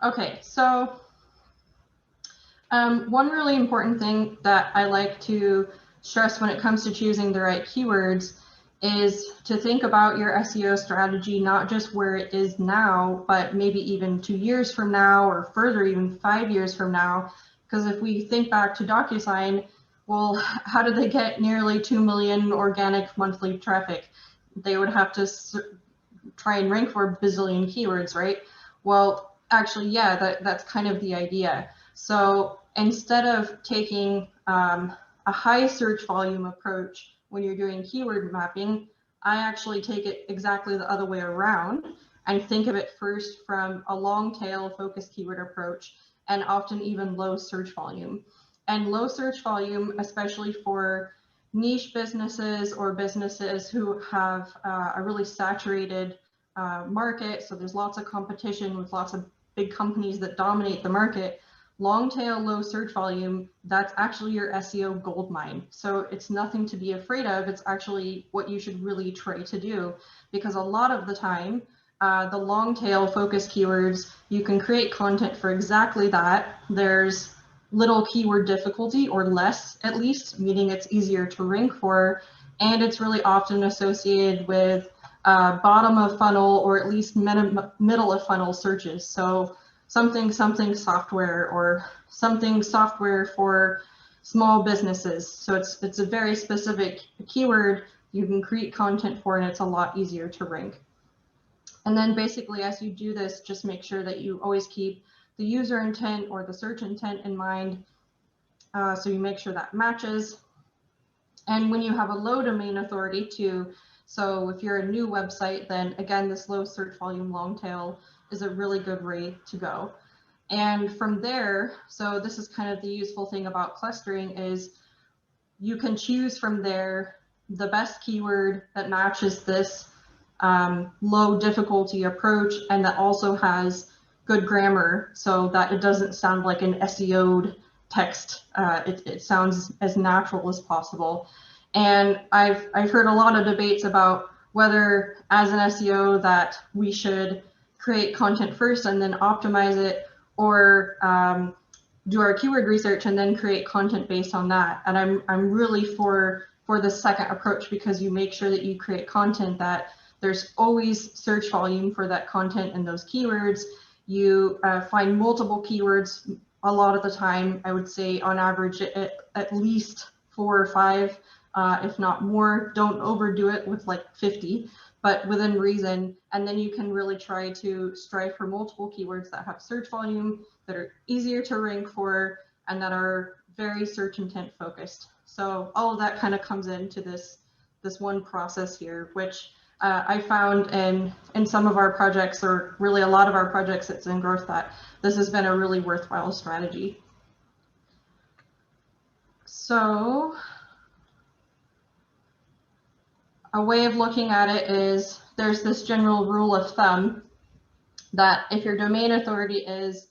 Okay, so one really important thing that I like to stress when it comes to choosing the right keywords is to think about your SEO strategy, not just where it is now, but maybe even 2 years from now or further, even 5 years from now. Because if we think back to DocuSign, well, how did they get nearly 2 million organic monthly traffic? They would have to try and rank for a bazillion keywords, right? Well, actually, yeah, that's kind of the idea. So instead of taking a high search volume approach when you're doing keyword mapping, I actually take it exactly the other way around and think of it first from a long tail focused keyword approach and often even low search volume. And low search volume, especially for niche businesses or businesses who have a really saturated market, so there's lots of competition with lots of big companies that dominate the market. Long tail, low search volume, that's actually your SEO gold mine. So it's nothing to be afraid of. It's actually what you should really try to do, because a lot of the time, the long tail focus keywords, you can create content for exactly that. There's little keyword difficulty, or less at least, meaning it's easier to rank for, and it's really often associated with bottom of funnel or at least middle of funnel searches. So something software, or something software for small businesses. So it's a very specific keyword you can create content for, and it's a lot easier to rank. And then basically, as you do this, just make sure that you always keep the user intent or the search intent in mind. So you make sure that matches. And when you have a low domain authority too, so if you're a new website, then again, this low search volume long tail is a really good way to go. And from there, so this is kind of the useful thing about clustering, is you can choose from there the best keyword that matches this low difficulty approach, and that also has good grammar so that it doesn't sound like an SEO'd text. It sounds as natural as possible. And I've heard a lot of debates about whether, as an SEO, that we should create content first and then optimize it, or do our keyword research and then create content based on that. And I'm really for the second approach, because you make sure that you create content that there's always search volume for that content and those keywords. You find multiple keywords a lot of the time. I would say on average at least 4 or 5, if not more. Don't overdo it with like 50, but within reason. And then you can really try to strive for multiple keywords that have search volume, that are easier to rank for, and that are very search intent focused. So all of that kind of comes into this one process here, which I found in some of our projects, or really a lot of our projects at Zengrowth, that this has been a really worthwhile strategy. So a way of looking at it is, there's this general rule of thumb that if your domain authority is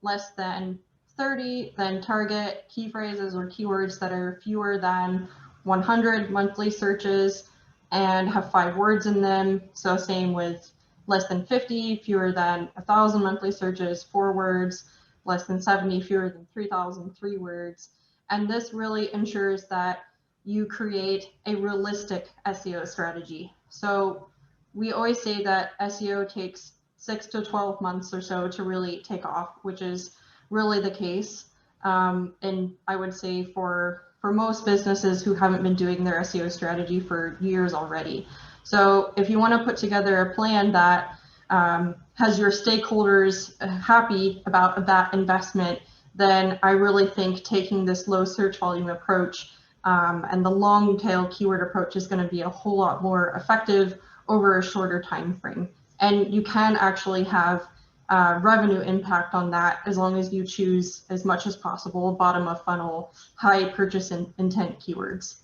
less than 30, then target key phrases or keywords that are fewer than 100 monthly searches and have 5 words in them. So same with less than 50, fewer than 1,000 monthly searches, 4 words, less than 70, fewer than 3,000, 3 words. And this really ensures that you create a realistic SEO strategy. So we always say that SEO takes 6 to 12 months or so to really take off, which is really the case. And I would say for most businesses who haven't been doing their SEO strategy for years already. So if you want to put together a plan that has your stakeholders happy about that investment, then I really think taking this low search volume approach and the long tail keyword approach is going to be a whole lot more effective over a shorter time frame. And you can actually have revenue impact on that, as long as you choose as much as possible bottom of funnel, high purchase intent keywords.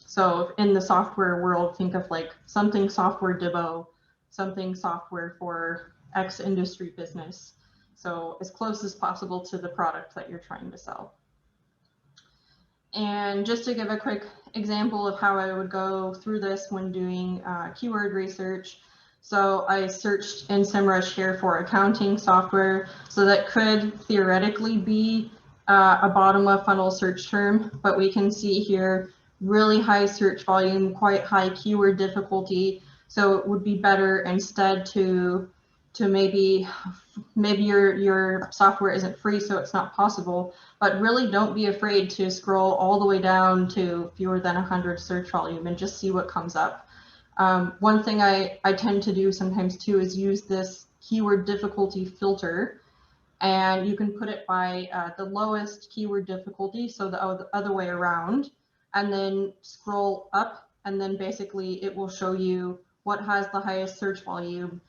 So in the software world, think of like something software Divo, something software for X industry business. So as close as possible to the product that you're trying to sell. And just to give a quick example of how I would go through this when doing keyword research. So I searched in SEMrush here for accounting software. So that could theoretically be a bottom of funnel search term, but we can see here really high search volume, quite high keyword difficulty. So it would be better instead to maybe your software isn't free, so it's not possible, but really don't be afraid to scroll all the way down to fewer than 100 search volume and just see what comes up. One thing I tend to do sometimes too is use this keyword difficulty filter, and you can put it by the lowest keyword difficulty, so the other way around, and then scroll up, and then basically it will show you what has the highest search volume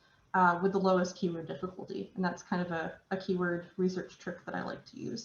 with the lowest keyword difficulty. And that's kind of a keyword research trick that I like to use.